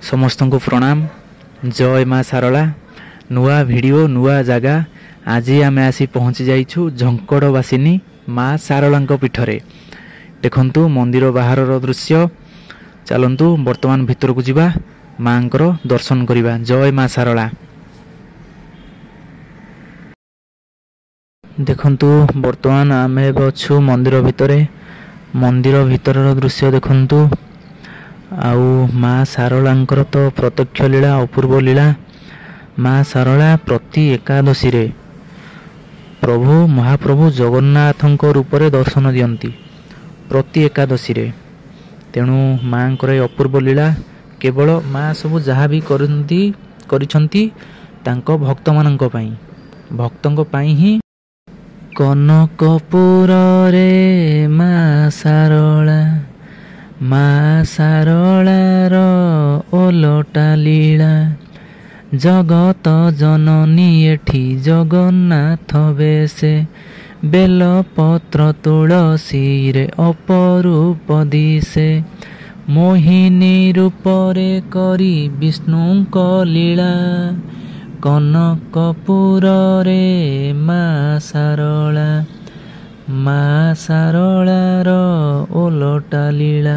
समस्त को प्रणाम। जय माँ सारला। नुआ वीडियो नुआ जगह। आज आम आसी पहुँची जाइछु झंकड़वासिनी माँ सारला पीठरे। देखंतु मंदिर बाहर दृश्य। चलंतु वर्तमान भितर को जीवा माँ दर्शन करिबा। जय माँ सारला। देखंतु वर्तमान आम अच्छु मंदिर भितरे। मंदिर भितर दृश्य देखंतु। आउ माँ सारलांकर तो प्रत्यक्ष लीला अपूर्व लीला। माँ सारला प्रति एकादशी रे प्रभु महाप्रभु जगन्नाथ रूपरे दर्शन दियंती प्रति एकादशी रे। तेणु माँ अपूर्व लीला। केवल माँ सब जहाँ भी करिछंती तांको भक्त मानंक पई भक्तंक पई ही। कनकपुर रे माँ सारला माँ सारलार ओलटा लीला। जगत जननी एठी जगन्नाथ बेसे बेल पत्र तुलसी रे अपरूप दिसे। मोहिनी रूपरे करी विष्णुक लीला। कनकपुर रे माँ सारला माँ सारलार ओलटा लीला।